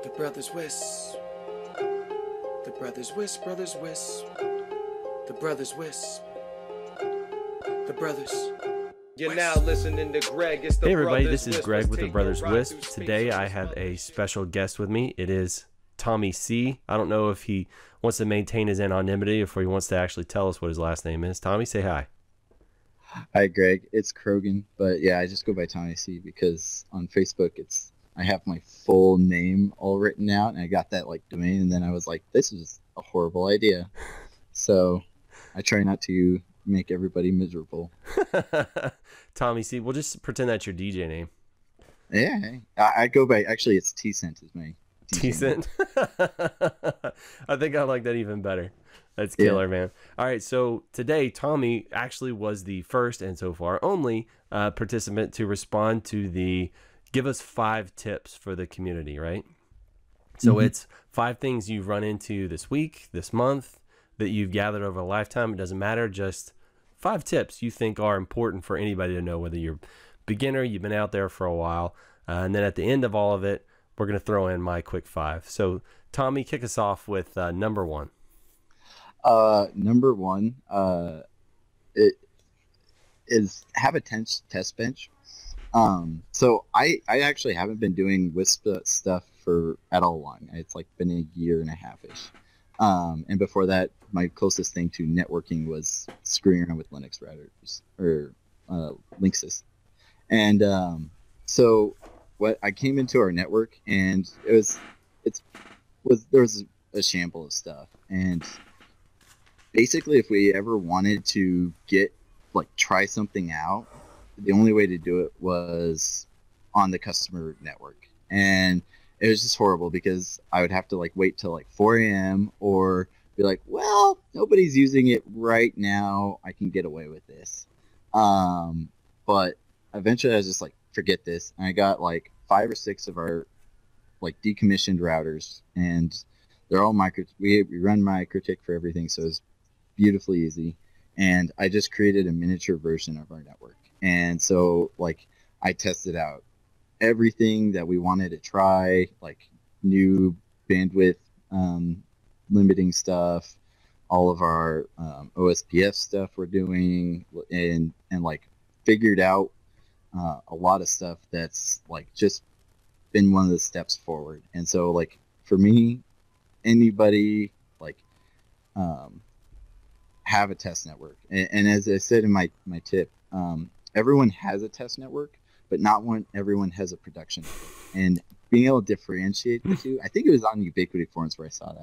The Brothers Wisp. The Brothers Wisp, Brothers Wisp. The Brothers Wisp. The Brothers. You're now listening to Greg. It's the Hey everybody, Brothers this is Wisp. Greg Let's with the take Brothers a ride Wisp. through Today space I with have this a mother- special guest with me. It is Tommy C. I don't know if he wants to maintain his anonymity or if he wants to actually tell us what his last name is. Tommy, say hi. Hi, Greg. It's Krogan, but yeah, I just go by Tommy C because on Facebook I have my full name all written out, and I got that domain, and then I was like, this is a horrible idea. So I try not to make everybody miserable. Tommy C. We'll just pretend that's your DJ name. Yeah, I go by, actually it's TCent is my DJ name. TCent. I think I like that even better. That's killer, man. All right, so today Tommy actually was the first and so far only participant to respond to the give us 5 tips for the community, right? So it's 5 things you've run into this week, this month, that you've gathered over a lifetime. It doesn't matter, just 5 tips you think are important for anybody to know, whether you're beginner, you've been out there for a while, and then at the end of all of it, we're going to throw in my quick 5. So Tommy, kick us off with number 1. Number 1, it is have a test bench. So I actually haven't been doing WISP stuff at all long. It's been a year and a half-ish. And before that, my closest thing to networking was screwing around with Linux routers or Linksys. And so what I came into our network, and there was a shamble of stuff. And basically, if we ever wanted to try something out, the only way to do it was on the customer network. And it was just horrible because I would have to wait till 4 a.m. or be like, well, nobody's using it right now, I can get away with this. But eventually I was just forget this. And I got 5 or 6 of our decommissioned routers, and they're all we run MikroTik for everything, so it's beautifully easy. And I just created a miniature version of our network. And so I tested out everything that we wanted to try, new bandwidth limiting stuff, all of our OSPF stuff we're doing, and figured out a lot of stuff that's just been one of the steps forward. And so for me, anybody have a test network. And as I said in my tip, everyone has a test network, but not everyone has a production network. And being able to differentiate the two, I think it was on Ubiquity forums where I saw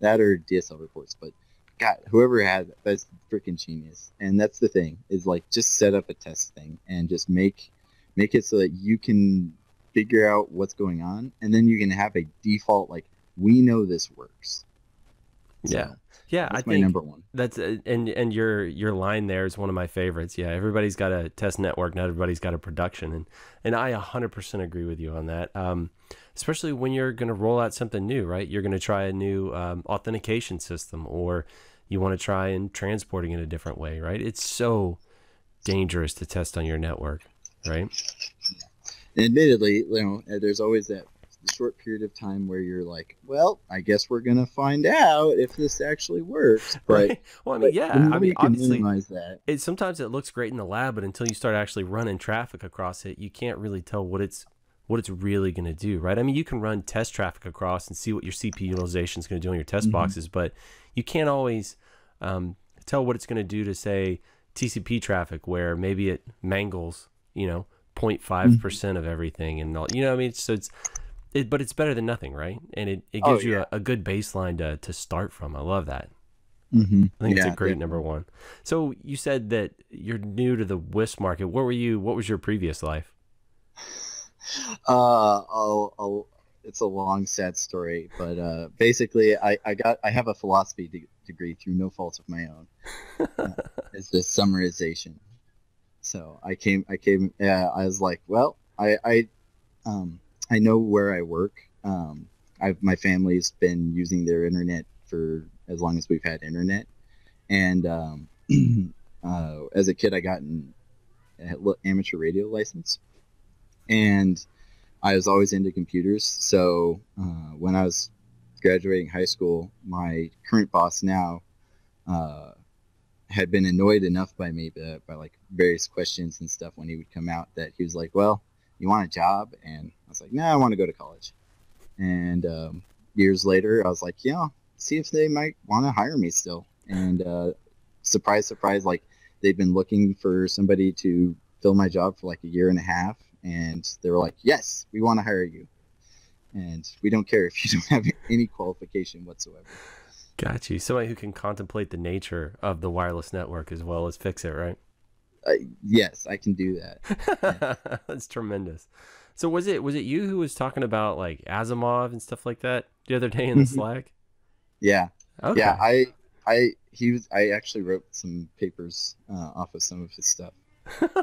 that or DSL reports. But God, whoever had that's freaking genius. And that's the thing is just set up a test thing and just make it so that you can figure out what's going on, and then you can have a default we know this works. So, yeah, that's I my think number 1. that's and your line there is one of my favorites. Yeah, everybody's got a test network, not everybody's got a production, and I 100% agree with you on that. Especially when you're going to roll out something new, right? You're going to try a new authentication system, or you want to try and transporting in a different way, right? It's so dangerous to test on your network, right? And admittedly, there's always that short period of time where you're well, I guess we're gonna find out if this actually works. But right? Well, I mean, you can obviously, minimize that. Sometimes it looks great in the lab, but until you start actually running traffic across it, you can't really tell what it's really going to do, right? I mean, you can run test traffic across and see what your CPU utilization is going to do on your test boxes, but you can't always tell what it's going to do to, say, TCP traffic, where maybe it mangles, 0.5% of everything, and all. I mean, so but it's better than nothing, right? And it gives you a good baseline to start from. I love that. I think it's a great number 1. So you said that you're new to the WISP market. What was your previous life? It's a long, sad story, but basically, I have a philosophy degree through no fault of my own. It's just summarization. So I was well, I know where I work. My family's been using their internet for as long as we've had internet, and as a kid, I got an amateur radio license, and I was always into computers. So when I was graduating high school, my current boss now had been annoyed enough by me by like various questions and stuff when he would come out that he was like, well, you want a job? And I was like, no, I want to go to college. And years later, I was like, yeah, see if they might want to hire me still. And surprise, surprise, like they've been looking for somebody to fill my job for like a year and a half. And they were like, yes, we want to hire you. And we don't care if you don't have any qualification whatsoever. Got you. Somebody who can contemplate the nature of the wireless network as well as fix it, right? Yes, I can do that. Yeah. That's tremendous. So was it you who was talking about like Asimov and stuff like that the other day in the Slack? Yeah. Okay. Yeah, I actually wrote some papers off of some of his stuff.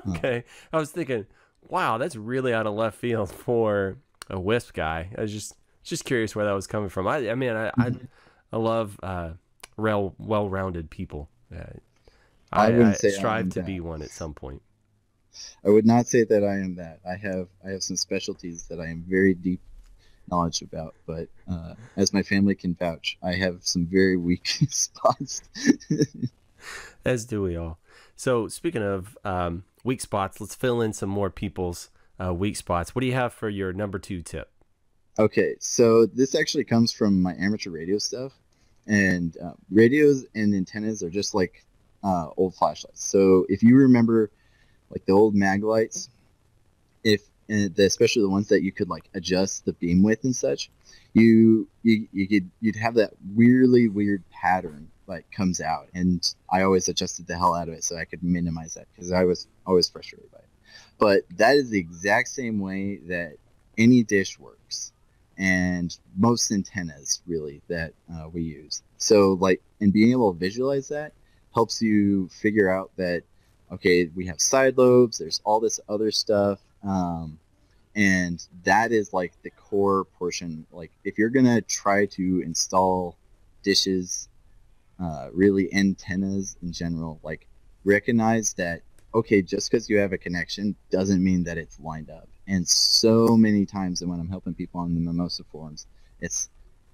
Okay. I was thinking, wow, that's really out of left field for a WISP guy. I was just curious where that was coming from. I love well-rounded people. I wouldn't say strive to be one at some point. I would not say that I am that. I have some specialties that I am very deep knowledge about, but as my family can vouch, I have some very weak spots. As do we all. So speaking of weak spots, let's fill in some more people's weak spots. What do you have for your number 2 tip? Okay, so this actually comes from my amateur radio stuff, and radios and antennas are just like old flashlights. So if you remember, like the old mag lights, especially the ones that you could like adjust the beam width and such, you'd have that weirdly weird pattern like comes out, and I always adjusted the hell out of it so I could minimize that because I was always frustrated by it. But that is the exact same way that any dish works, and most antennas really that we use. So like, and being able to visualize that helps you figure out that, okay, we have side lobes, there's all this other stuff, and that is like the core portion. Like if you're gonna try to install dishes, really antennas in general, like recognize that, okay, just because you have a connection doesn't mean that it's lined up. And so many times when I'm helping people on the Mimosa forums, it's,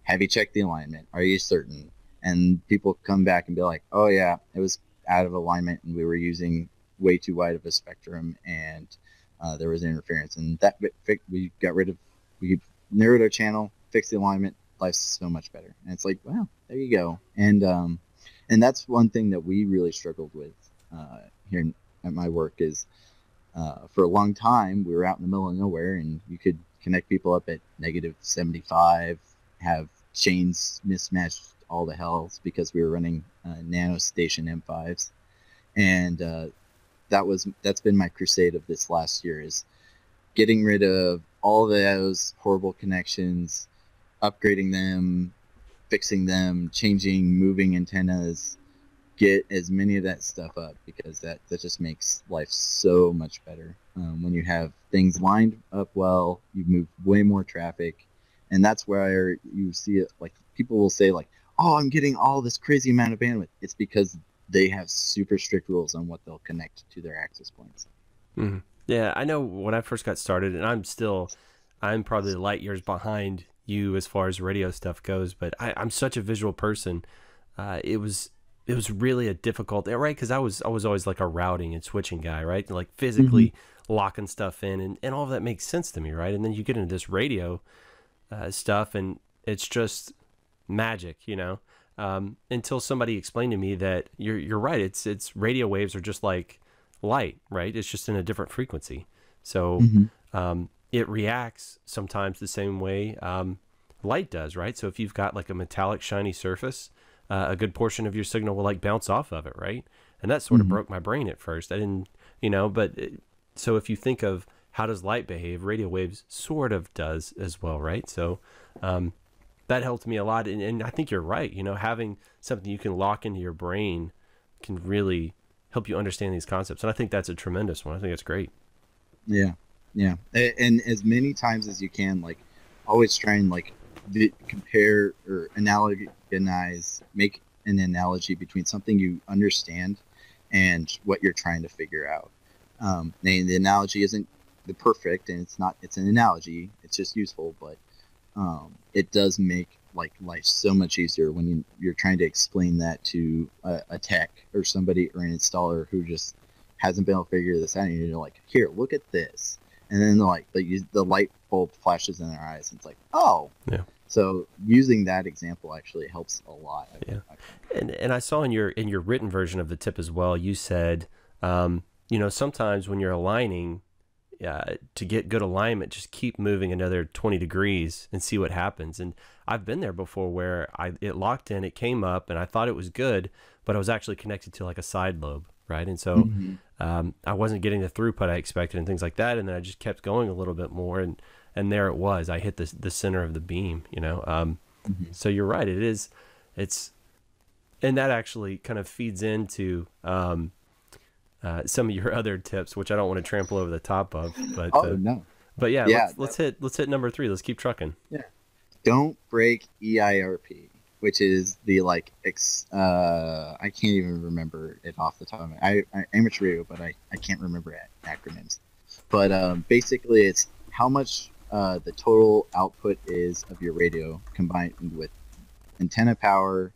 have you checked the alignment? Are you certain? And people come back and be like, oh yeah, it was out of alignment and we were using way too wide of a spectrum and there was interference. And that we narrowed our channel, fixed the alignment, life's so much better. And it's like, wow, there you go. And that's one thing that we really struggled with here at my work is for a long time we were out in the middle of nowhere and you could connect people up at -75, have chains mismatched all the hells because we were running nano station M5s, and that's been my crusade of this last year, is getting rid of all those horrible connections, upgrading them, fixing them, changing, moving antennas, get as many of that stuff up, because that just makes life so much better. When you have things lined up well, you move way more traffic, and that's where you see it. Like people will say like, oh, I'm getting all this crazy amount of bandwidth. It's because they have super strict rules on what they'll connect to their access points. Mm-hmm. Yeah, I know when I first got started, and I'm probably light years behind you as far as radio stuff goes, but I'm such a visual person. It was really a difficult, right? Because I was always like a routing and switching guy, right? Like physically locking stuff in, and all of that makes sense to me, right? And then you get into this radio stuff, and it's just magic, until somebody explained to me that you're right. It's radio waves are just like light, right? It's just in a different frequency. So it reacts sometimes the same way light does, right? So if you've got like a metallic shiny surface, a good portion of your signal will like bounce off of it, right? And that sort of broke my brain at first. I didn't, so if you think of how does light behave, radio waves sort of does as well, right? So that helped me a lot. And I think you're right. Having something you can lock into your brain can really help you understand these concepts. And I think that's a tremendous one. I think it's great. Yeah. Yeah. And as many times as you can, like always try and like compare or analogize, make an analogy between something you understand and what you're trying to figure out. The analogy isn't the perfect, and it's an analogy. It's just useful, but it does make like life so much easier when you're trying to explain that to a tech or somebody or an installer who just hasn't been able to figure this out. And you're like, here, look at this, and then the light bulb flashes in their eyes, and it's like, oh, yeah. So using that example actually helps a lot. Yeah, and I saw in your written version of the tip as well, you said, sometimes when you're aligning, to get good alignment, just keep moving another 20 degrees and see what happens. And I've been there before where it locked in, it came up, and I thought it was good, but I was actually connected to like a side lobe, right? And so I wasn't getting the throughput I expected and things like that. And then I just kept going a little bit more, and there it was. I hit the center of the beam, So you're right. And that actually kind of feeds into some of your other tips, which I don't want to trample over the top of. But no. But yeah, let's hit number 3. Let's keep trucking. Yeah. Don't break EIRP, which is the I can't even remember it off the top of my I amateur radio, but I can't remember acronyms. But basically, it's how much the total output is of your radio combined with antenna power.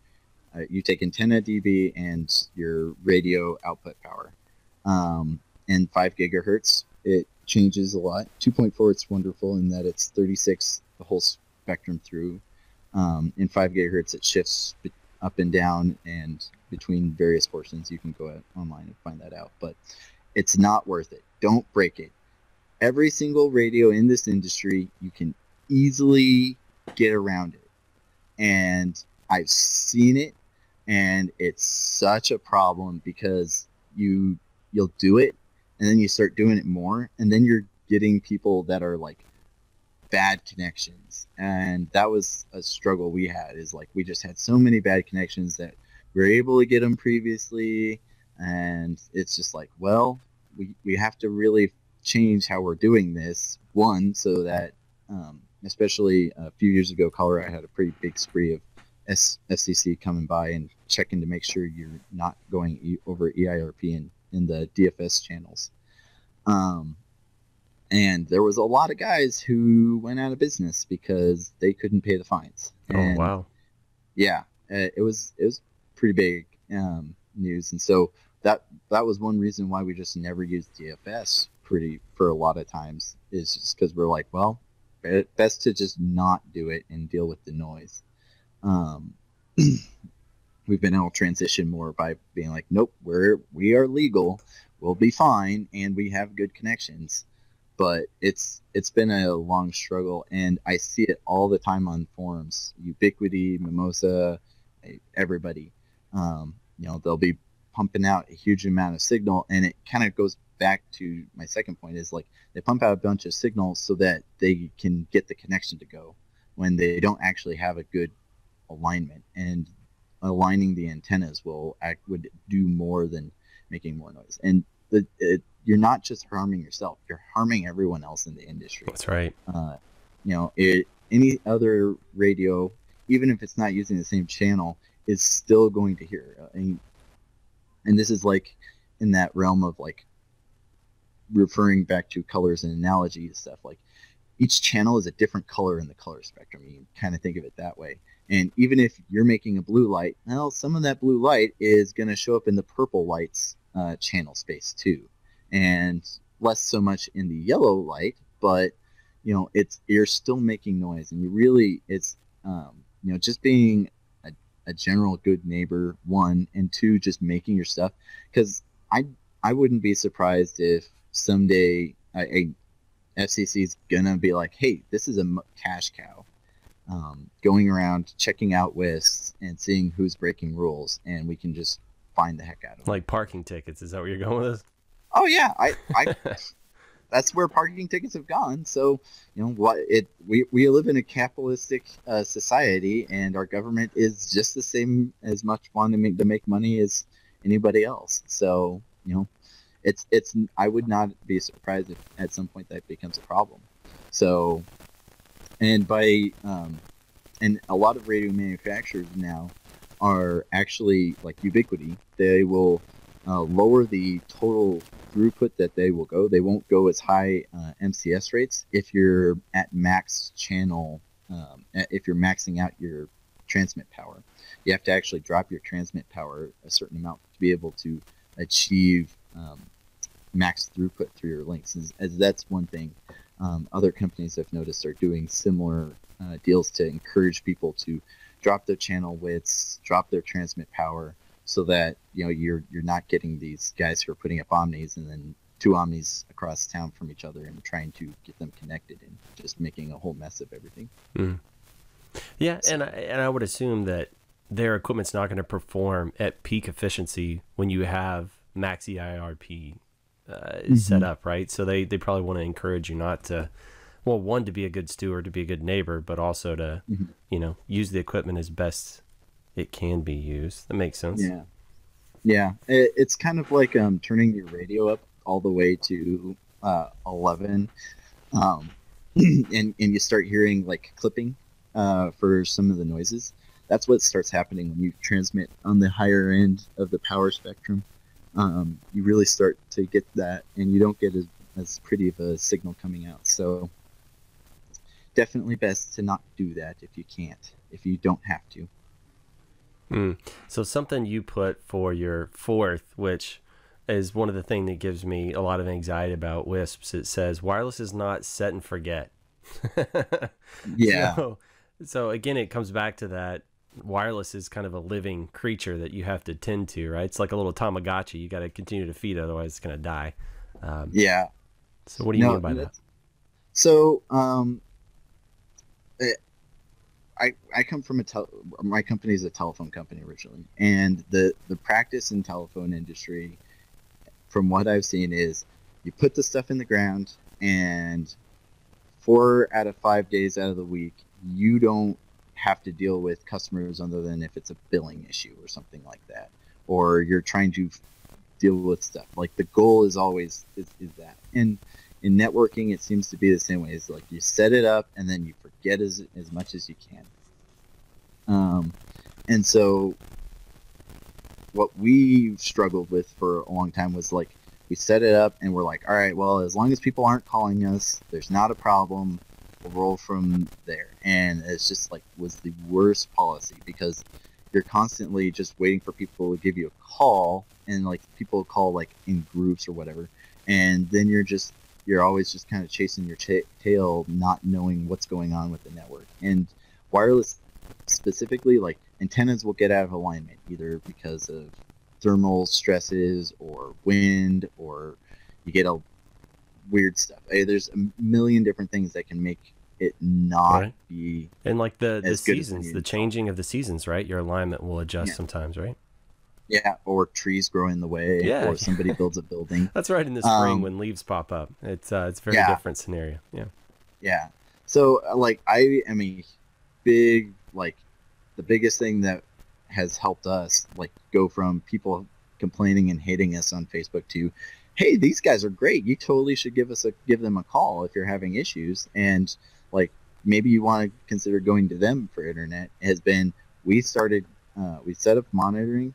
You take antenna dB and your radio output power. And 5 gigahertz, it changes a lot. 2.4, it's wonderful in that it's 36 the whole spectrum through. In 5 gigahertz, it shifts up and down and between various portions. You can go online and find that out, but it's not worth it. Don't break it. Every single radio in this industry, you can easily get around it. And I've seen it, and it's such a problem because you'll do it, and then you start doing it more, and then you're getting people that are like bad connections. And that was a struggle we had, is like we just had so many bad connections that we were able to get them previously, and it's just like, well, we have to really change how we're doing this, one, so that especially a few years ago, Colorado had a pretty big spree of SCC coming by and checking to make sure you're not going over EIRP in the DFS channels. And there was a lot of guys who went out of business because they couldn't pay the fines. And, wow. Yeah, it was pretty big news. And so that was one reason why we just never used DFS for a lot of times, is just because we're like, well, best to just not do it and deal with the noise. We've been able to transition more by being like, nope, we are legal, we'll be fine, and we have good connections. But it's been a long struggle, and I see it all the time on forums. Ubiquity, Mimosa, everybody. They'll be pumping out a huge amount of signal, and it kind of goes back to my second point, is like they pump out a bunch of signals so that they can get the connection to go when they don't actually have a good alignment. And aligning the antennas would do more than making more noise. And you're not just harming yourself, you're harming everyone else in the industry. That's right. Any other radio, even if it's not using the same channel, is still going to hear it. And this is like in that realm of like referring back to colors and analogy and stuff. Like each channel is a different color in the color spectrum. You kind of think of it that way. And even if you're making a blue light, well, some of that blue light is going to show up in the purple light's channel space too, and less so much in the yellow light. But you're still making noise, and it's just being a general good neighbor, one, and two, just making your stuff. Because I wouldn't be surprised if someday a FCC is gonna be like, hey, this is a cash cow. Going around checking out WISPs and seeing who's breaking rules, and we can just find the heck out of them. Like parking tickets, is that where you're going with this? Oh yeah, I that's where parking tickets have gone. So we live in a capitalistic society, and our government is just the same as much wanting to make money as anybody else. So it's I would not be surprised if at some point that becomes a problem. So. And and a lot of radio manufacturers now are actually like Ubiquity. They will lower the total throughput that they will go. They won't go as high MCS rates if you're at max channel, if you're maxing out your transmit power. You have to actually drop your transmit power a certain amount to be able to achieve max throughput through your links. As that's one thing other companies I've noticed are doing similar deals to encourage people to drop their channel widths, drop their transmit power, so that you're not getting these guys who are putting up omnis and then two omnis across town from each other and trying to get them connected and just making a whole mess of everything. Yeah, and I would assume that their equipment's not going to perform at peak efficiency when you have max EIRP set up, right? So they probably want to encourage you not to, well, one, to be a good steward, to be a good neighbor, but also to use the equipment as best it can be used. That makes sense. Yeah. It's kind of like turning your radio up all the way to 11, and you start hearing like clipping for some of the noises. That's what starts happening when you transmit on the higher end of the power spectrum. You really start to get that, and you don't get as pretty of a signal coming out. So definitely best to not do that if you can't, if you don't have to. So something you put for your fourth, which is one of the things that gives me a lot of anxiety about WISPs, it says wireless is not set and forget. Yeah. So again, it comes back to that wireless is kind of a living creature that you have to tend to, right? It's like a little Tamagotchi. You got to continue to feed, otherwise it's going to die. Yeah. So what do you mean by that? So I come from my company is a telephone company originally, and the practice in telephone industry, from what I've seen, is you put the stuff in the ground, and 4 out of 5 days out of the week, you don't have to deal with customers other than if it's a billing issue or something like that, or you're trying to deal with stuff. Like the goal is always is that. And in networking, it seems to be the same way. It's like you set it up and then you forget as much as you can. And so what we struggled with for a long time was like, we set it up and we're like, all right, well, as long as people aren't calling us, there's not a problem. We'll roll from there. And it's just like was the worst policy, because you're constantly just waiting for people to give you a call, and like people call like in groups or whatever. And then you're always just kind of chasing your tail, not knowing what's going on with the network. And wireless specifically, like antennas will get out of alignment either because of thermal stresses or wind, or you get a weird stuff. There's a million different things that can make it not be. And like the seasons, the changing of the seasons, right? Your alignment will adjust sometimes, right? Yeah, or trees grow in the way, or somebody builds a building. That's right. In the spring when leaves pop up, it's a very different scenario. Yeah. So like I am a big, like the biggest thing that has helped us like go from people complaining and hating us on Facebook to, hey, these guys are great. You totally should give them a call if you're having issues, and like maybe you want to consider going to them for internet. Has been we set up monitoring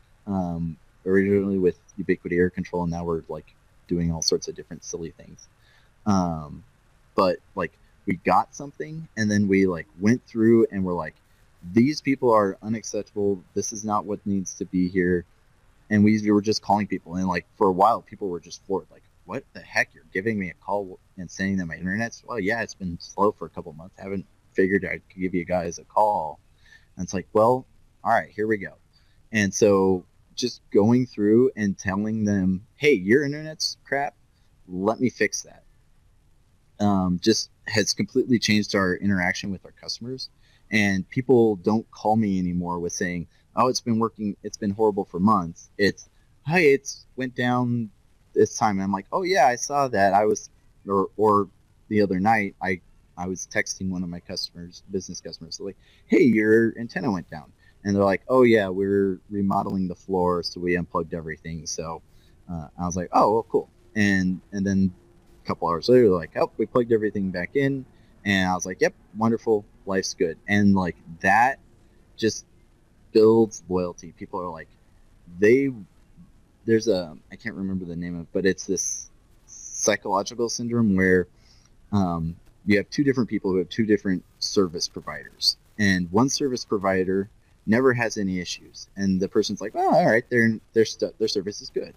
originally with Ubiquiti Air Control, and now we're like doing all sorts of different silly things. But like we got something, and then we like went through and we're like, these people are unacceptable. This is not what needs to be here. And we were just calling people, and like for a while, people were just floored, like, "What the heck? You're giving me a call and saying that my internet's well, yeah, it's been slow for a couple months. I haven't figured I'd give you guys a call." And it's like, well, all right, here we go. And so just going through and telling them, "Hey, your internet's crap. Let me fix that." Just has completely changed our interaction with our customers, and people don't call me anymore with saying, "Oh, it's been working. It's been horrible for months." It's, "Hey, it's went down this time." And I'm like, "Oh yeah, I saw that. I was," or the other night, I was texting one of my business customers, like, "Hey, your antenna went down," and they're like, "Oh yeah, we're remodeling the floor, so we unplugged everything." So I was like, "Oh, well, cool." And then a couple hours later, they're like, "Oh, we plugged everything back in," and I was like, "Yep, wonderful, life's good." And like that just builds loyalty. People are like, there's a, I can't remember the name of it, but it's this psychological syndrome where you have two different people who have two different service providers, and one service provider never has any issues, and the person's like, well, all right, their service is good.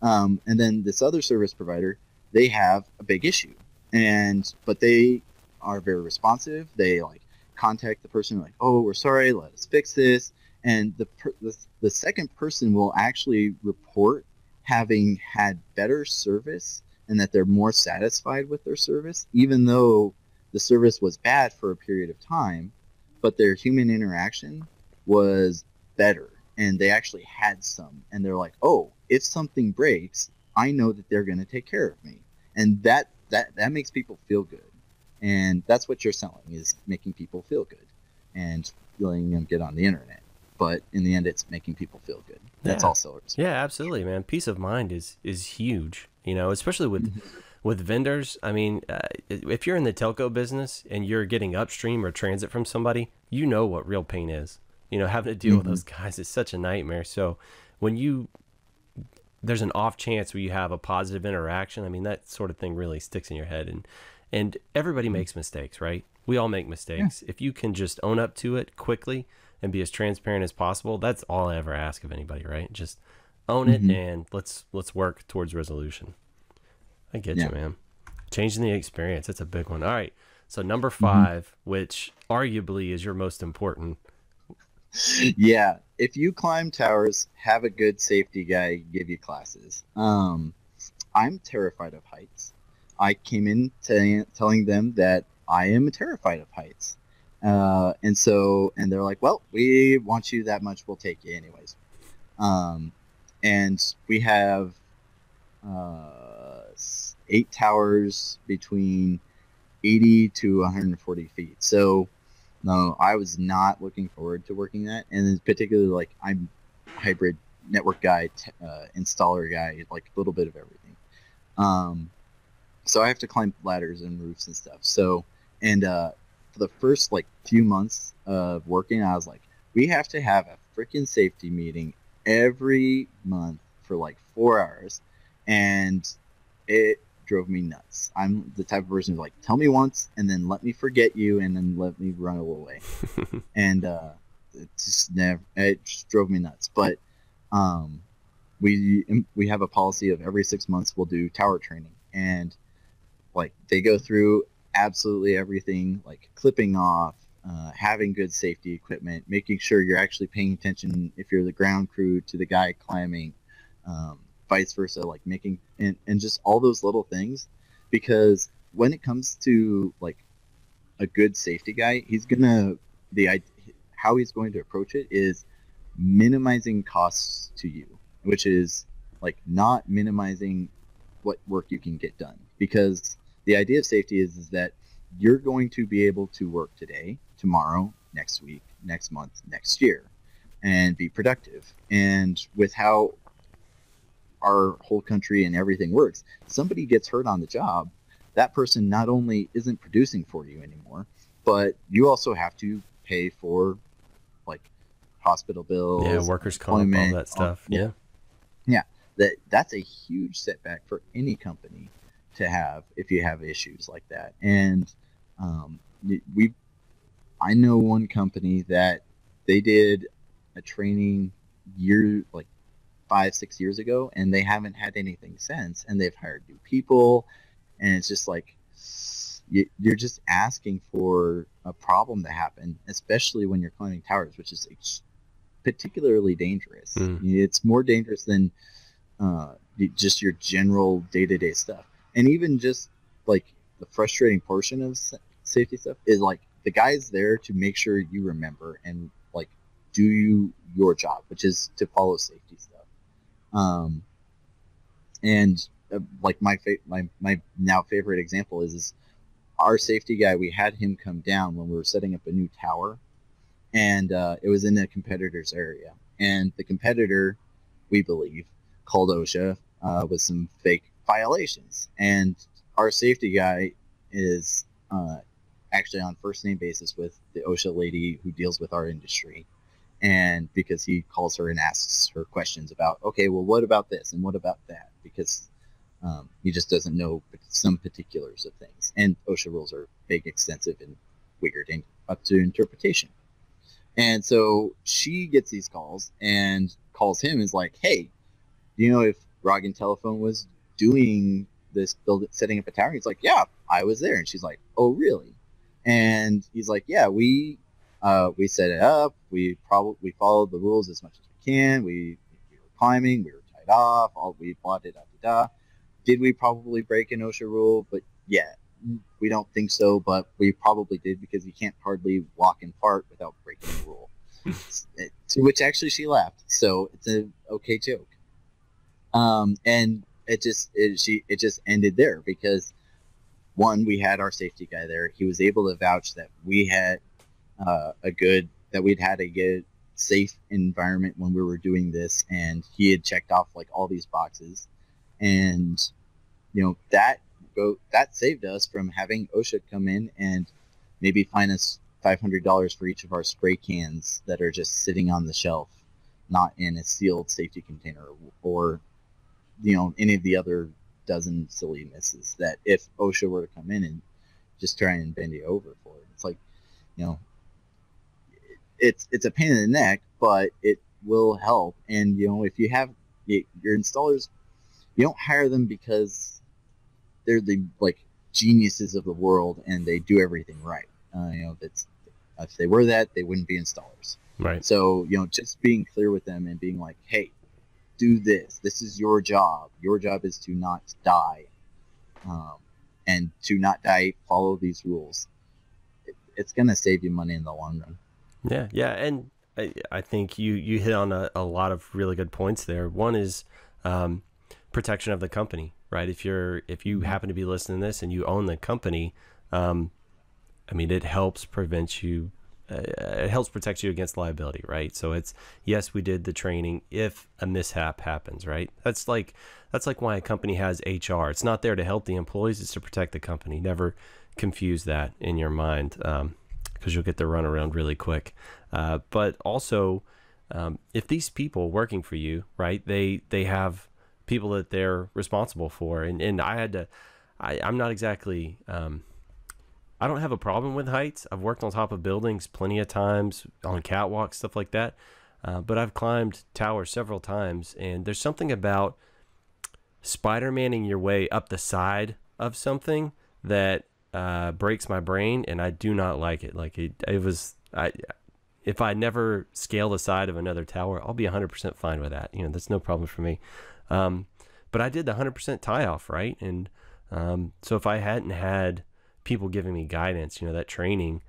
And then this other service provider, they have a big issue, but they are very responsive. They like contact the person like, oh, we're sorry, let us fix this. And the second person will actually report having had better service and that they're more satisfied with their service, even though the service was bad for a period of time, but their human interaction was better and they actually had some. And they're like, oh, if something breaks, I know that they're going to take care of me. And that makes people feel good. And that's what you're selling, is making people feel good and letting them get on the internet. But in the end, it's making people feel good. That's all sellers. Yeah, absolutely, man. Peace of mind is huge, you know, especially with vendors. I mean, if you're in the telco business and you're getting upstream or transit from somebody, you know what real pain is. You know, having to deal with those guys is such a nightmare. So when there's an off chance where you have a positive interaction, I mean, that sort of thing really sticks in your head. And everybody makes mistakes, right? We all make mistakes. If you can just own up to it quickly and be as transparent as possible, that's all I ever ask of anybody, right? Just own it and let's work towards resolution. I get you, man. Changing the experience, that's a big one. All right, so number 5, which arguably is your most important. Yeah, if you climb towers, have a good safety guy give you classes. I'm terrified of heights. I came in telling them that I am terrified of heights. And they're like, well, we want you that much, we'll take you anyways. And we have 8 towers between 80 to 140 feet. So no, I was not looking forward to working that. And particularly, like, I'm a hybrid network guy, installer guy, like a little bit of everything. So I have to climb ladders and roofs and stuff. So, and for the first like few months of working, I was like, we have to have a freaking safety meeting every month for like 4 hours, and it drove me nuts. I'm the type of person who's like, tell me once and then let me forget you and then let me run away. And it just drove me nuts. But we have a policy of every 6 months we'll do tower training, and like they go through absolutely everything, like clipping off, having good safety equipment, making sure you're actually paying attention if you're the ground crew to the guy climbing, vice versa, like making and just all those little things. Because when it comes to like a good safety guy, how he's going to approach it is minimizing costs to you, which is like not minimizing what work you can get done. Because the idea of safety is that you're going to be able to work today, tomorrow, next week, next month, next year, and be productive. And with how our whole country and everything works, somebody gets hurt on the job, that person not only isn't producing for you anymore, but you also have to pay for like hospital bills, workers' comp, all that stuff. Yeah. That's a huge setback for any company to have if you have issues like that. And I know one company that they did a training like 5-6 years ago, and they haven't had anything since, and they've hired new people, and it's just like you're just asking for a problem to happen, especially when you're climbing towers, which is particularly dangerous. It's more dangerous than just your general day-to-day stuff. And even just like the frustrating portion of safety stuff is like the guy's there to make sure you remember and like do your job, which is to follow safety stuff. Like my now favorite example is our safety guy. We had him come down when we were setting up a new tower, and it was in a competitor's area, and the competitor, we believe, called OSHA with some fake violations, and our safety guy is actually on first name basis with the OSHA lady who deals with our industry, and because he calls her and asks her questions about, okay, well, what about this and what about that? Because he just doesn't know some particulars of things. And OSHA rules are big, extensive, and weird and up to interpretation. And so she gets these calls and calls him, is like, hey, do you know if Rogan Telephone was doing this, setting up a tower? He's like, yeah, I was there. And she's like, oh, really? And he's like, yeah, we set it up. We followed the rules as much as we can. We were climbing. We were tied off. We blah, da, da, da. Did we probably break an OSHA rule? But yeah, we don't think so, but we probably did, because you can't hardly walk and fart without breaking the rule. To which actually she laughed. So it's an okay joke. And it just ended there, because one, we had our safety guy there. He was able to vouch that we had we'd had a good, safe environment when we were doing this, and he had checked off like all these boxes, and that saved us from having OSHA come in and maybe fine us $500 for each of our spray cans that are just sitting on the shelf, not in a sealed safety container, or any of the other dozen sillinesses that if OSHA were to come in and just try and bend you over for it. It's like, it's a pain in the neck, but it will help. And if you have your installers, you don't hire them because they're the geniuses of the world and they do everything right. If they were that, they wouldn't be installers. Right. So just being clear with them and being like, hey, do this. This is your job. Your job is to not die, and to not die. Follow these rules. It's gonna save you money in the long run. Yeah, and I think you hit on a lot of really good points there. One is protection of the company, right? If you happen to be listening to this and you own the company, it helps prevent you. It helps protect you against liability, right? So it's, yes, we did the training if a mishap happens, right? That's like why a company has HR. It's not there to help the employees, it's to protect the company. Never confuse that in your mind, because you'll get the runaround really quick. But also, if these people working for you, right, they have people that they're responsible for, and I'm not exactly, I don't have a problem with heights. I've worked on top of buildings plenty of times, on catwalks, stuff like that. But I've climbed towers several times, and there's something about Spider-Manning your way up the side of something that breaks my brain, and I do not like it. If I never scale the side of another tower, I'll be 100% fine with that. That's no problem for me. But I did the 100% tie-off, right? And so if I hadn't had people giving me guidance, that training,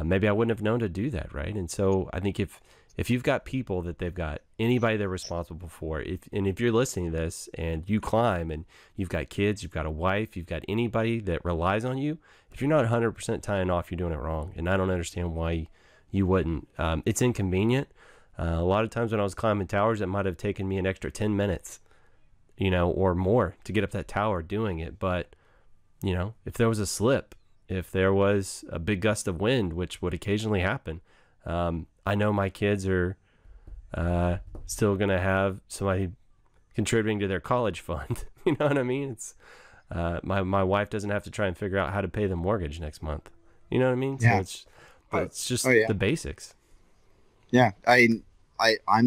maybe I wouldn't have known to do that, right? And so I think if you've got people that they've got anybody they're responsible for, if you're listening to this and you climb and you've got kids, you've got a wife, you've got anybody that relies on you, if you're not 100% tying off, you're doing it wrong. And I don't understand why you wouldn't. It's inconvenient. A lot of times when I was climbing towers, it might have taken me an extra 10 minutes, or more to get up that tower doing it. But if there was a slip, if there was a big gust of wind, which would occasionally happen, I know my kids are still going to have somebody contributing to their college fund. You know what I mean? It's my wife doesn't have to try and figure out how to pay the mortgage next month. You know what I mean? Yeah. So it's just the basics. Yeah, I'm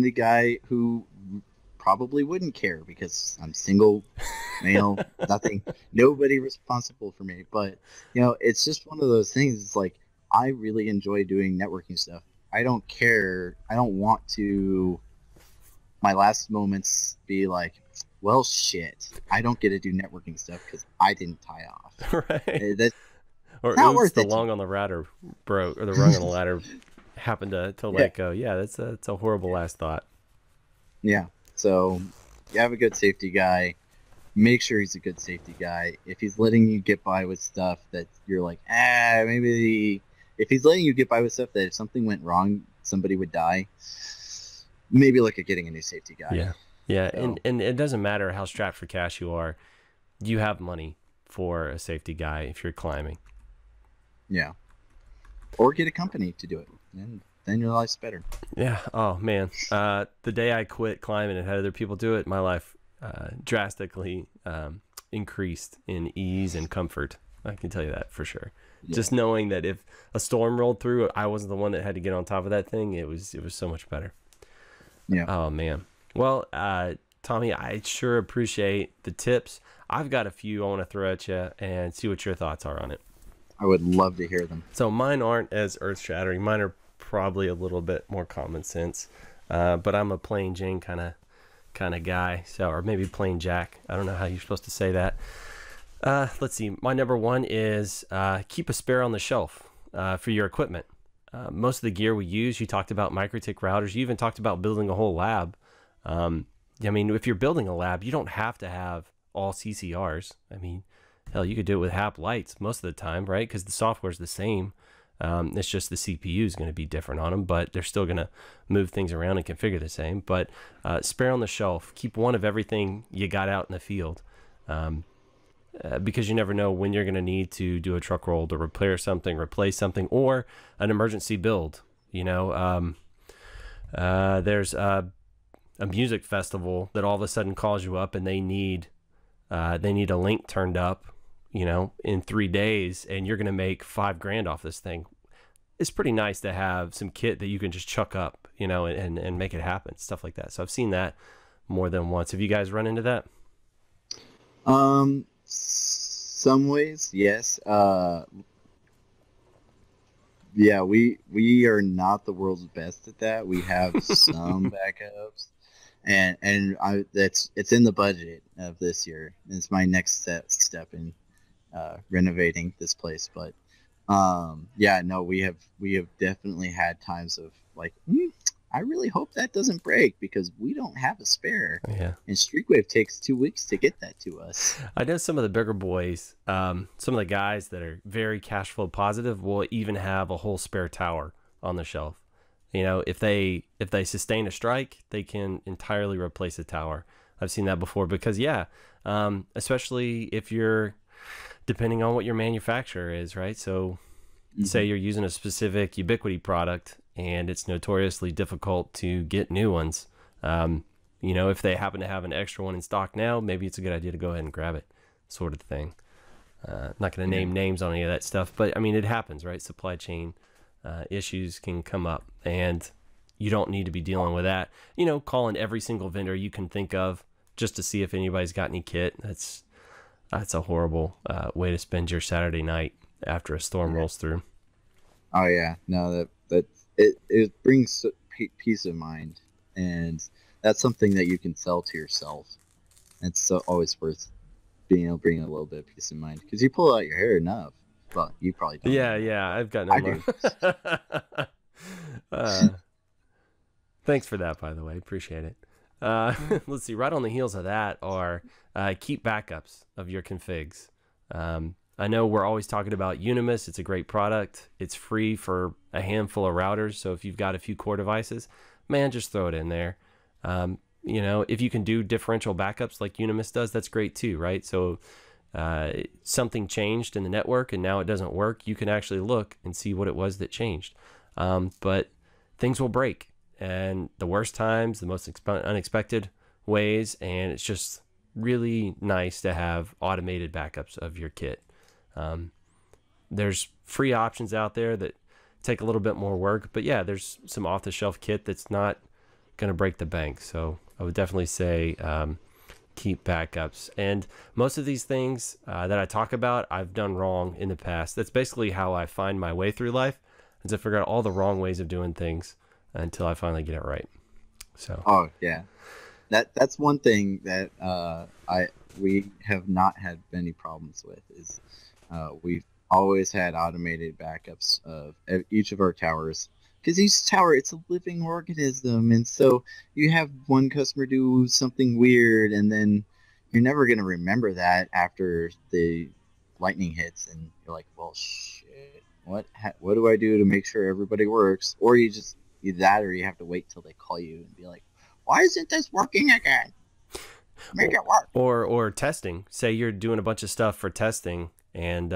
the guy who probably wouldn't care because I'm single, male, nothing, nobody responsible for me. But it's just one of those things. It's like, I really enjoy doing networking stuff. I don't care. I don't want to my last moments be like, well, shit, I don't get to do networking stuff because I didn't tie off. Right. Or not worth the it. long on the ladder broke, or the rung on the ladder happened to let go. Yeah, that's a horrible last thought. Yeah. So you have a good safety guy. Make sure he's a good safety guy. If he's letting you get by with stuff that you're like, maybe. If he's letting you get by with stuff that if something went wrong, somebody would die, maybe look at getting a new safety guy. Yeah. So. And it doesn't matter how strapped for cash you are. You have money for a safety guy if you're climbing. Yeah. Or get a company to do it. and then your life's better. Yeah. Oh man. The day I quit climbing and had other people do it, my life drastically increased in ease and comfort. I can tell you that for sure. Yeah. Just knowing that if a storm rolled through, I wasn't the one that had to get on top of that thing. It was so much better. Yeah. Oh man. Well, Tommy, I sure appreciate the tips. I've got a few I want to throw at you and see what your thoughts are on it. I would love to hear them. So mine aren't as earth-shattering. Mine are probably a little bit more common sense. But I'm a plain Jane kind of guy. So, or maybe plain Jack. I don't know how you're supposed to say that. Let's see. My number one is keep a spare on the shelf for your equipment. Most of the gear we use, you talked about MikroTik routers. You even talked about building a whole lab. I mean, if you're building a lab, you don't have to have all CCRs. I mean, hell, you could do it with HAP lights most of the time, right? Because the software is the same. It's just the CPU is going to be different on them, but they're still going to move things around and configure the same. But spare on the shelf. Keep one of everything you got out in the field. Because you never know when you're going to need to do a truck roll to repair something, replace something, or an emergency build. You know, there's a music festival that all of a sudden calls you up and they need a link turned up, you know, in 3 days, and you're going to make $5,000 off this thing. It's pretty nice to have some kit that you can just chuck up, you know, and make it happen, stuff like that. So I've seen that more than once. Have you guys run into that? Some ways, yes. Yeah, we are not the world's best at that. We have some backups, and it's in the budget of this year. It's my next step in renovating this place. But yeah, no, we have definitely had times of like, I really hope that doesn't break because we don't have a spare. Yeah. And Streakwave takes 2 weeks to get that to us. I know some of the bigger boys, some of the guys that are very cash flow positive will even have a whole spare tower on the shelf. You know, if they sustain a strike, they can entirely replace a tower. I've seen that before because, yeah, especially if you're depending on what your manufacturer is, right? So say you're using a specific Ubiquity product and it's notoriously difficult to get new ones. You know, if they happen to have an extra one in stock now, maybe it's a good idea to go ahead and grab it, sort of thing. Not going to name names on any of that stuff, but I mean, it happens, right? Supply chain issues can come up, and you don't need to be dealing with that. You know, calling every single vendor you can think of just to see if anybody's got any kit. That's a horrible way to spend your Saturday night after a storm rolls through. Oh yeah, no, it brings peace of mind, and that's something that you can sell to yourself. It's always worth being able to bring a little bit of peace of mind because you pull out your hair enough. Well, you probably don't. Yeah, I've got no more. Thanks for that, by the way. Appreciate it. Let's see. Right on the heels of that are keep backups of your configs. I know we're always talking about Unimus. It's a great product. It's free for a handful of routers. So if you've got a few core devices, man, just throw it in there. You know, if you can do differential backups like Unimus does, that's great too, right? So something changed in the network and now it doesn't work. You can actually look and see what it was that changed. But things will break, and the worst times, the most unexpected ways, and it's just really nice to have automated backups of your kit. There's free options out there that take a little bit more work, but yeah, there's some off-the-shelf kit that's not going to break the bank. So I would definitely say keep backups. And most of these things that I talk about, I've done wrong in the past. That's basically how I find my way through life, is I figure out all the wrong ways of doing things until I finally get it right. So. Oh yeah, that's one thing that we have not had many problems with is we've always had automated backups of each of our towers, because each tower, it's a living organism, and so you have one customer do something weird, and then you're never going to remember that after the lightning hits, and you're like, well, shit, what do I do to make sure everybody works? Or you just either that, or you have to wait till they call you and be like, why isn't this working again? Make it work. Or testing. Say you're doing a bunch of stuff for testing, and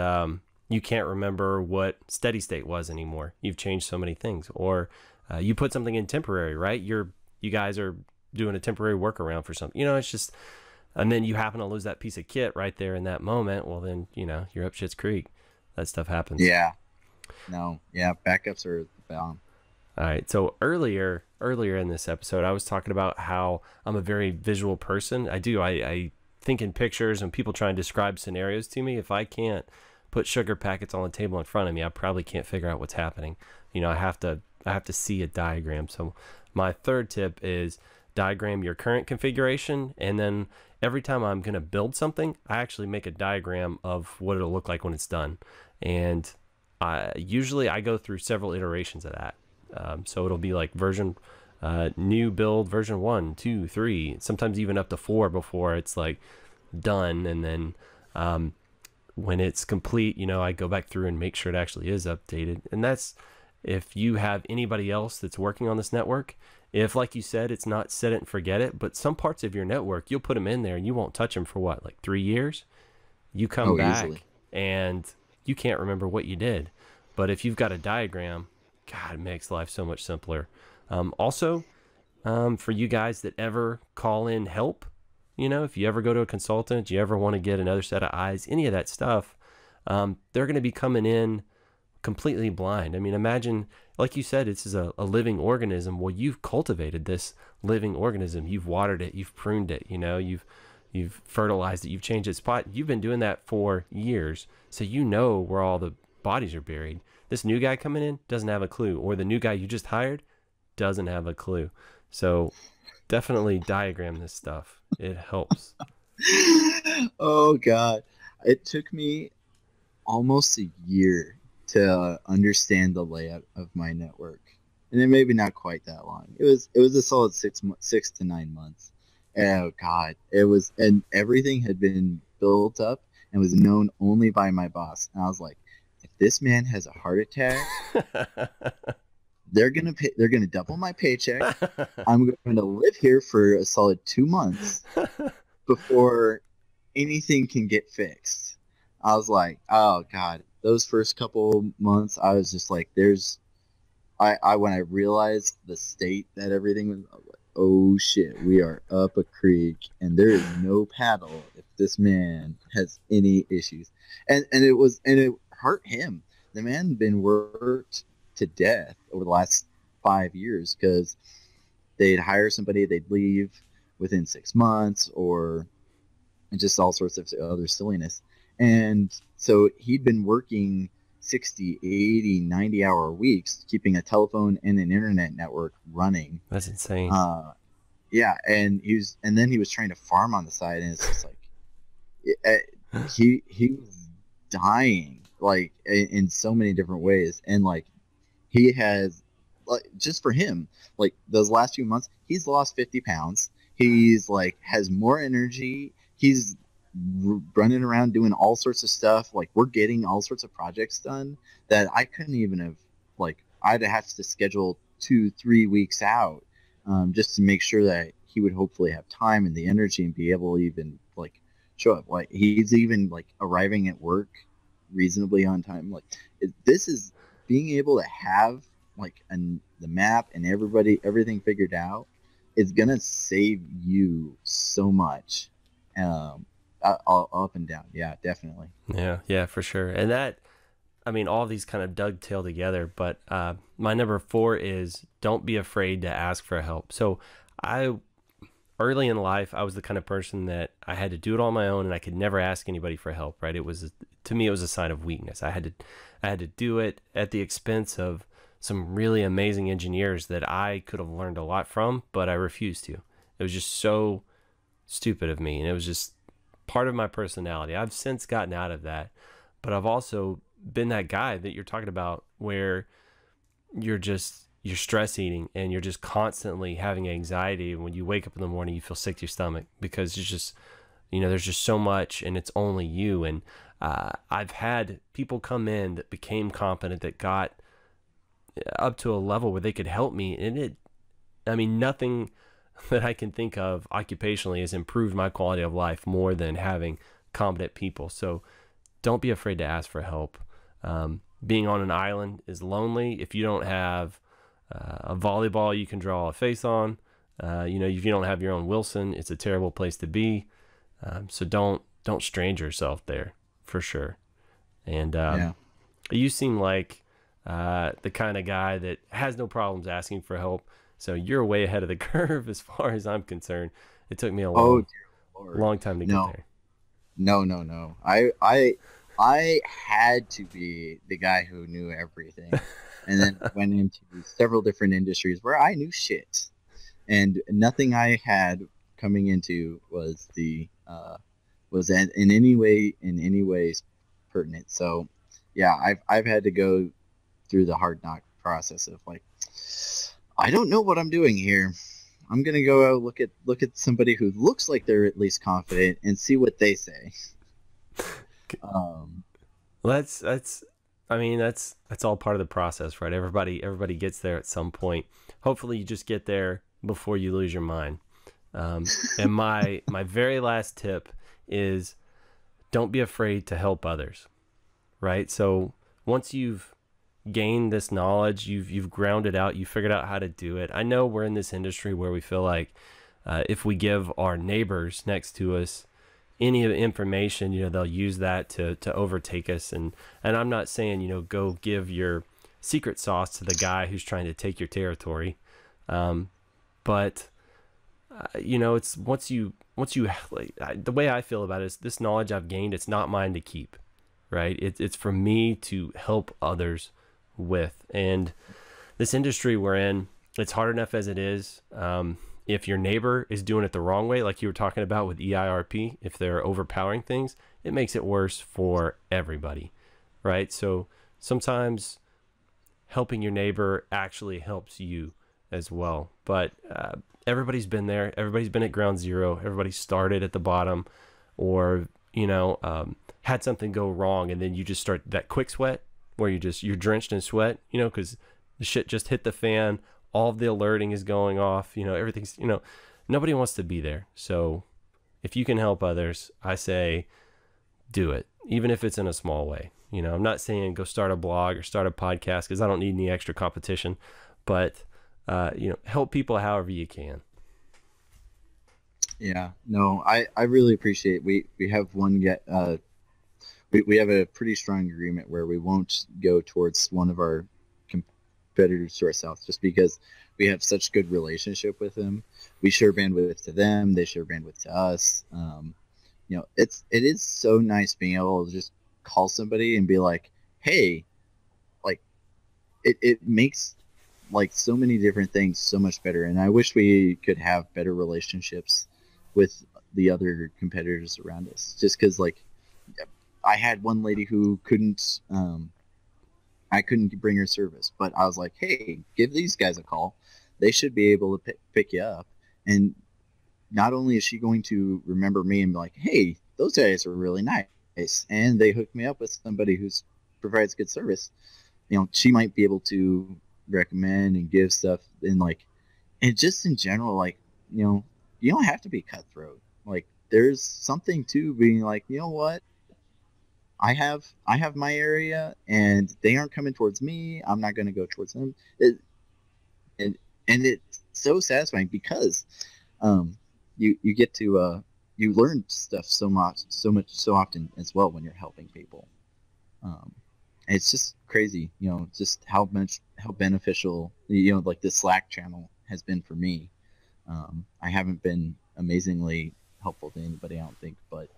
you can't remember what steady state was anymore. You've changed so many things. Or you put something in temporary, right? You guys are doing a temporary workaround for something. It's just, and then you happen to lose that piece of kit right there in that moment. Well, then, you're up shit's creek. That stuff happens. Yeah. No. Yeah. Backups are the bomb. All right. So earlier in this episode, I was talking about how I'm a very visual person. I think in pictures, and people try and describe scenarios to me. If I can't put sugar packets on the table in front of me, I probably can't figure out what's happening. I have to see a diagram. So my third tip is diagram your current configuration, and then every time I'm going to build something, I actually make a diagram of what it'll look like when it's done. And usually I go through several iterations of that. So it'll be like new build version 1, 2, 3, sometimes even up to 4 before it's like done. And then when it's complete, I go back through and make sure it actually is updated. And that's if you have anybody else that's working on this network. If, like you said, it's not set it and forget it, but some parts of your network, you'll put them in there and you won't touch them for what, like 3 years? You come back easily, and you can't remember what you did. But if you've got a diagram, God, it makes life so much simpler. Also, for you guys that ever call in help, if you ever go to a consultant, you ever want to get another set of eyes, any of that stuff, they're going to be coming in completely blind. I mean, imagine, like you said, this is a living organism. Well, you've cultivated this living organism. You've watered it. You've pruned it. You've fertilized it. You've changed its spot. You've been doing that for years. So where all the bodies are buried. This new guy coming in doesn't have a clue, or the new guy you just hired doesn't have a clue. So definitely diagram this stuff. It helps. Oh God. It took me almost a year to understand the layout of my network. And it maybe not quite that long. It was a solid 6 to 9 months. Oh God. And everything had been built up and was known only by my boss. And I was like, if this man has a heart attack, they're gonna double my paycheck. I'm going to live here for a solid 2 months before anything can get fixed. I was like, oh God, those first couple months, I was just like, when I realized the state that everything was, I was like, oh shit, we are up a creek and there is no paddle if this man has any issues. And it hurt him. The man had been worked to death over the last 5 years because they'd hire somebody, they'd leave within 6 months, or just all sorts of other silliness. And so he'd been working 60, 80, 90-hour weeks, keeping a telephone and an internet network running. That's insane. Yeah, and then he was trying to farm on the side, and it's just like he was dying, like in so many different ways. And like he has, like, just for him, like those last few months, he's lost 50 pounds. He's like has more energy. He's running around doing all sorts of stuff. Like we're getting all sorts of projects done that I couldn't even have, like I'd have to schedule 2-3 weeks out just to make sure that he would hopefully have time and the energy and be able to even like show up. Like he's even like arriving at work reasonably on time. Like this is being able to have like the map and everything figured out is gonna save you so much. Up and down. Yeah, definitely. Yeah, for sure. And that, I mean, all of these kind of dovetail together, but my number 4 is don't be afraid to ask for help. So early in life, I was the kind of person that I had to do it on my own and I could never ask anybody for help, right? To me, it was a sign of weakness. I had to do it at the expense of some really amazing engineers that I could have learned a lot from, but I refused to. It was just so stupid of me, and it was just part of my personality. I've since gotten out of that, but I've also been that guy that you're talking about where you're stress eating and you're just constantly having anxiety. And when you wake up in the morning, you feel sick to your stomach because it's just, there's just so much and it's only you. And I've had people come in that became competent, that got up to a level where they could help me. And nothing that I can think of occupationally has improved my quality of life more than having competent people. So don't be afraid to ask for help. Being on an island is lonely. If you don't have a volleyball you can draw a face on, you know, if you don't have your own Wilson, it's a terrible place to be. So don't strain yourself there, for sure. And you seem like the kind of guy that has no problems asking for help. So you're way ahead of the curve as far as I'm concerned. It took me a long time to get there. No. I had to be the guy who knew everything, and then went into several different industries where I knew shit, and nothing I had coming into was in any way pertinent. So yeah, I've had to go through the hard knock process of like, I don't know what I'm doing here. I'm gonna go out, look at somebody who looks like they're at least confident and see what they say. That's all part of the process, right? Everybody gets there at some point. Hopefully you just get there before you lose your mind. And my very last tip is, don't be afraid to help others, right? So once you've gained this knowledge, you've ground it out, you figured out how to do it. I know we're in this industry where we feel like if we give our neighbors next to us any of the information, you know, they'll use that to overtake us. And I'm not saying, you know, go give your secret sauce to the guy who's trying to take your territory. But you know, it's once you like, the way I feel about it is, this knowledge I've gained, it's not mine to keep, right? It's for me to help others with. And this industry we're in, it's hard enough as it is. If your neighbor is doing it the wrong way, like you were talking about with EIRP, if they're overpowering things, it makes it worse for everybody, right? So sometimes helping your neighbor actually helps you as well. But everybody's been there. Everybody's been at ground zero. Everybody started at the bottom, or, you know, had something go wrong, and then you just start that quick sweat where you're drenched in sweat, you know, because the shit just hit the fan. All of the alerting is going off, you know, everything's, you know, nobody wants to be there. So if you can help others, I say do it, even if it's in a small way. You know, I'm not saying go start a blog or start a podcast, because I don't need any extra competition, but you know, help people however you can. Yeah, no, I really appreciate, we have we have a pretty strong agreement where we won't go towards one of our competitors to ourselves, just because we have such good relationship with them. We share bandwidth to them, they share bandwidth to us. You know, it is so nice being able to just call somebody and be like, hey, like it makes like so many different things so much better. And I wish we could have better relationships with the other competitors around us, just because, like, I had one lady who I couldn't bring her service, but I was like, hey, give these guys a call. They should be able to pick you up. And not only is she going to remember me and be like, hey, those guys are really nice, and they hooked me up with somebody who provides good service, you know, she might be able to recommend and give stuff. And like, and just in general, like, you know, you don't have to be cutthroat. Like, there's something to being like, you know what, I have my area, and they aren't coming towards me. I'm not going to go towards them. And it's so satisfying, because you get to you learn stuff so often as well when you're helping people. It's just crazy, you know, just how beneficial, you know, like the Slack channel has been for me. I haven't been amazingly helpful to anybody, I don't think, but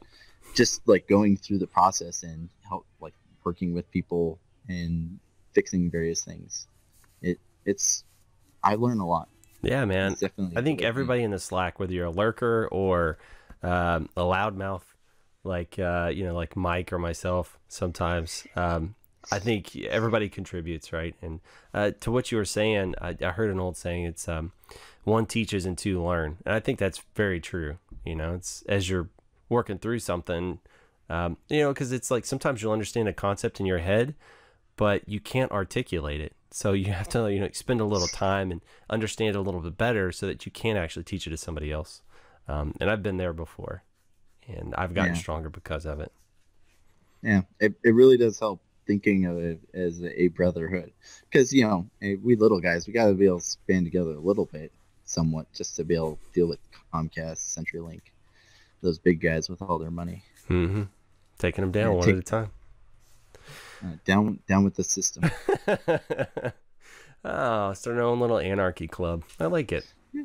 just like going through the process and help, like working with people and fixing various things, it's I learn a lot. Yeah, man. I think everybody in the Slack, whether you're a lurker or a loudmouth, like you know, like Mike or myself, sometimes I think everybody contributes, right? And to what you were saying, I heard an old saying, it's one teaches and two learn, and I think that's very true. You know, it's as you're working through something, you know, because it's like sometimes you'll understand a concept in your head, but you can't articulate it. So you have to, you know, spend a little time and understand it a little bit better so that you can actually teach it to somebody else. And I've been there before, and I've gotten stronger because of it. Yeah, it really does help. thinking of it as a brotherhood, because we little guys, we got to be able to band together a little bit, somewhat, just to be able to deal with Comcast, CenturyLink, those big guys with all their money. Mm-hmm. Taking them down one at a time. Down with the system. Oh, starting our own little anarchy club. I like it. Yeah.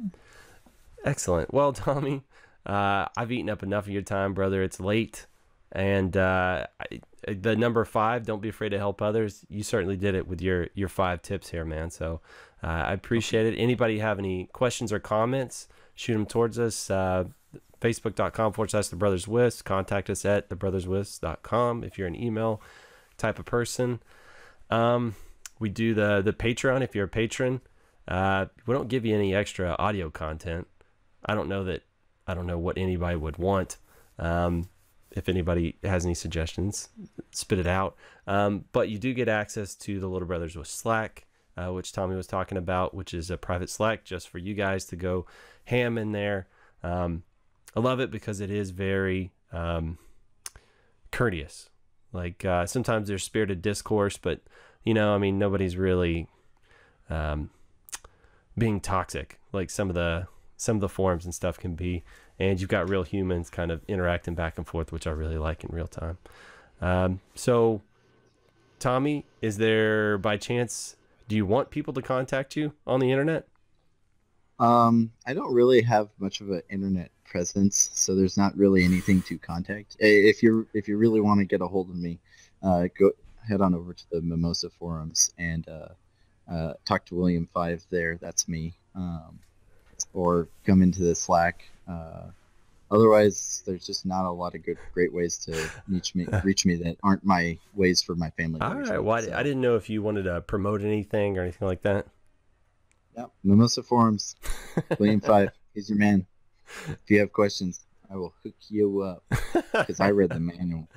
Excellent. Well, Tommy, I've eaten up enough of your time, brother. It's late. And the number 5, don't be afraid to help others. You certainly did it with your 5 tips here, man. So I appreciate it. Anybody have any questions or comments, shoot them towards us. Facebook.com/TheBrothersWISP. Contact us at TheBrothersWISP.com if you're an email type of person. We do the Patreon. If you're a patron, we don't give you any extra audio content. I don't know what anybody would want. If anybody has any suggestions, spit it out. But you do get access to the Little Brothers with Slack, which Tommy was talking about, which is a private Slack just for you guys to go ham in there. I love it because it is very courteous. Like sometimes there's spirited discourse, but nobody's really being toxic like some of the forums and stuff can be. And you've got real humans kind of interacting back and forth, which I really like in real time. So, Tommy, is there, by chance, do you want people to contact you on the internet? I don't really have much of an internet presence, so there's not really anything to contact. If you really want to get a hold of me, go head on over to the Mimosa forums and talk to William 5 there. That's me. Or come into the Slack. Otherwise, there's just not a lot of great ways to reach me that aren't my ways for my family. All right. Well, I didn't know if you wanted to promote anything or anything like that. Yeah, Mimosa forums. William 5, he's your man. If you have questions, I will hook you up because I read the manual.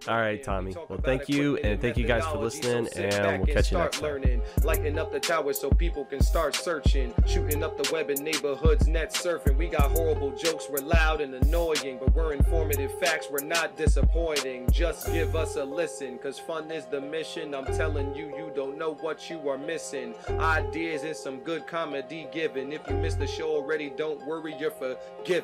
All right, Tommy. Well, thank you, and thank you guys for listening, and we'll catch you next time. Lighting up the tower so people can start searching, shooting up the web in neighborhoods, net surfing. We got horrible jokes, we're loud and annoying, but we're informative facts, we're not disappointing. Just give us a listen, cause fun is the mission. I'm telling you, you don't know what you are missing. Ideas and some good comedy given. If you missed the show already, don't worry, you're forgiven.